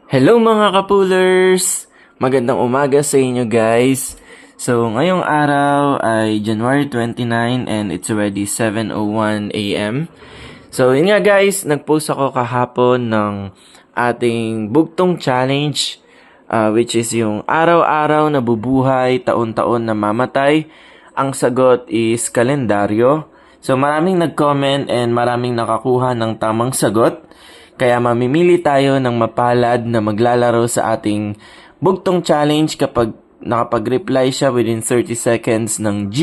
Hello mga kapulers! Magandang umaga sa inyo guys. So ngayong araw ay January 29 and it's already 7:01 a.m. So yun nga guys, nagpost ako kahapon ng ating bugtong challenge, which is yung araw-araw na bubuhay, taon-taon na mamatay. Ang sagot is kalendaryo. So maraming nag-comment and maraming nakakuha ng tamang sagot. Kaya mamimili tayo ng mapalad na maglalaro sa ating bugtong challenge kapag nakapag-reply siya within 30 seconds ng G.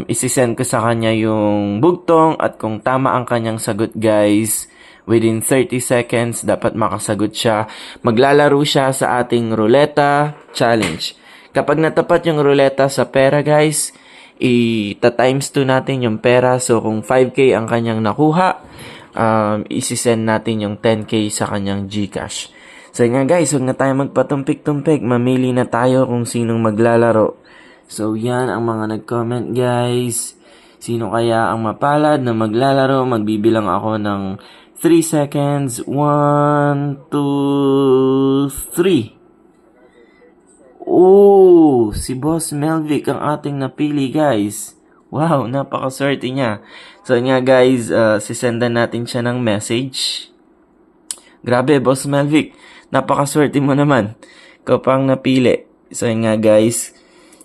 Isisend ko sa kanya yung bugtong at kung tama ang kanyang sagot guys, within 30 seconds dapat makasagot siya. Maglalaro siya sa ating ruleta challenge. Kapag natapat yung ruleta sa pera guys, ita-times 2 natin yung pera. So kung 5K ang kanyang nakuha, isisend natin yung 10K sa kanyang GCash. So nga guys, huwag na tayo magpatumpik-tumpik. Mamili na tayo kung sinong maglalaro. So yan ang mga nag-comment guys. Sino kaya ang mapalad na maglalaro? Magbibilang ako ng 3 seconds. 1, 2, 3. Oh, si Boss Melvic ang ating napili guys. Wow, napakaswerte niya. So nga guys, sisendan natin siya ng message. Grabe, Boss Melvic. Napakaswerte mo naman. Ikaw pang napili. So nga guys,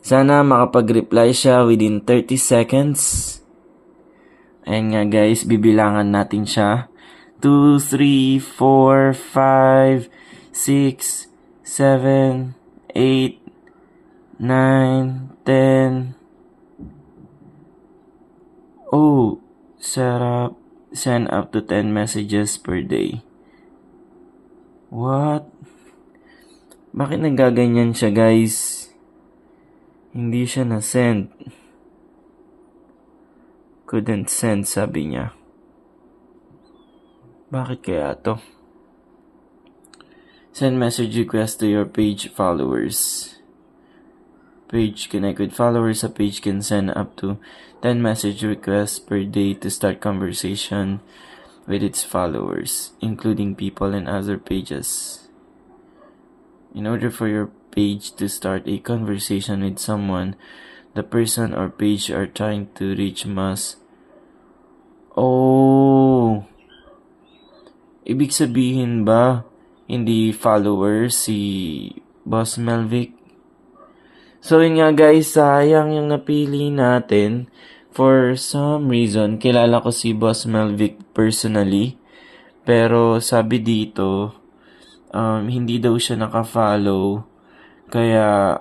sana makapag-reply siya within 30 seconds. Ayan nga guys, bibilangan natin siya. 2, 3, 4, 5, 6, 7, 8, 9, 10. Oh, sarap. Send up to 10 messages per day. What? Bakit nagaganyan siya guys? Hindi siya na-send. Couldn't send sabi niya. Bakit kaya to? Send message request to your page followers. Page connect with followers. A page can send up to 10 message requests per day to start conversation with its followers, including people and other pages. In order for your page to start a conversation with someone, the person or page are trying to reach must... Oh! Ibig sabihin ba, hindi followers si Boss Melvic? So yun nga guys, sayang yung napili natin. For some reason, kilala ko si Boss Melvic personally. Pero sabi dito, hindi daw siya naka-follow. Kaya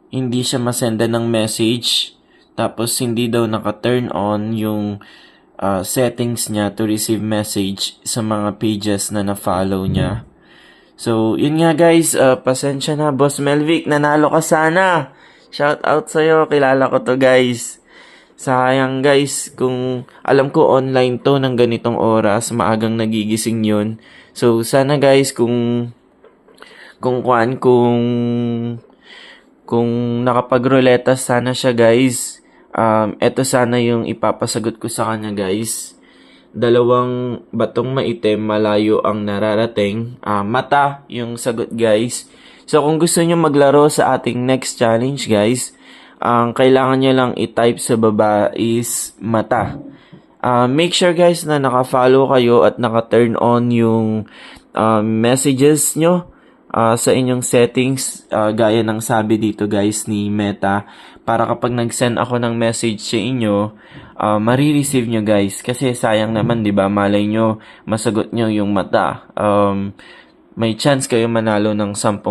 hindi siya masenda ng message. Tapos hindi daw naka-turn on yung settings niya to receive message sa mga pages na na-follow niya. So, yun nga guys, pasensya na Boss Melvic, nanalo ka sana. Shout out sa'yo, kilala ko to guys. Sayang guys, kung alam ko online to ng ganitong oras, maagang nagigising yun. So, sana guys, kung nakapag-ruleta sana siya guys, eto sana yung ipapasagot ko sa kanya guys. 2 batong maitim, malayo ang nararating. Mata yung sagot guys. So kung gusto nyo maglaro sa ating next challenge guys, ang kailangan nyo lang i-type sa baba is mata. Make sure guys na naka-follow kayo at naka-turn on yung messages nyo sa inyong settings, gaya ng sabi dito guys ni Meta, para kapag nag-send ako ng message sa inyo, marireceive nyo guys. Kasi sayang naman, di ba? Malay nyo, masagot nyo yung mata. May chance kayo manalo ng 10,000.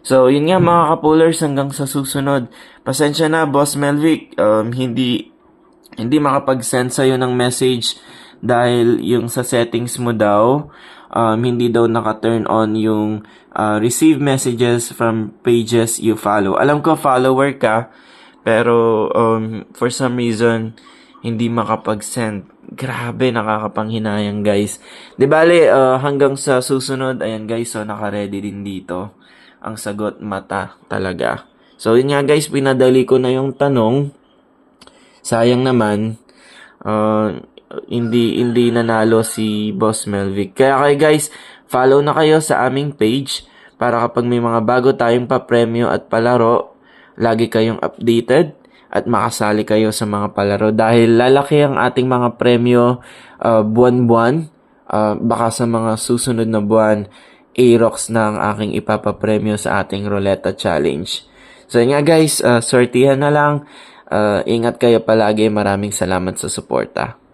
So, yun nga mga kapulers, hanggang sa susunod. Pasensya na, Boss Melvic, hindi makapag-send sa'yo ng message dahil yung sa settings mo daw, hindi daw naka-turn on yung receive messages from pages you follow. Alam ko follower ka, pero for some reason, hindi makapag-send. Grabe, nakakapanghinayang guys. Di bale, hanggang sa susunod, ayan guys, so naka-ready din dito. Ang sagot, mata talaga. So yun nga guys, pinadali ko na yung tanong. Sayang naman, hindi nanalo si Boss Melvic. Kaya kayo guys, follow na kayo sa aming page para kapag may mga bago tayong papremyo at palaro, lagi kayong updated at makasali kayo sa mga palaro dahil lalaki ang ating mga premyo buwan-buwan. Baka sa mga susunod na buwan, Aerox na ang aking ipapapremyo sa ating Ruleta Challenge. So yun nga guys, sortihan na lang. Ingat kayo palagi. Maraming salamat sa suporta.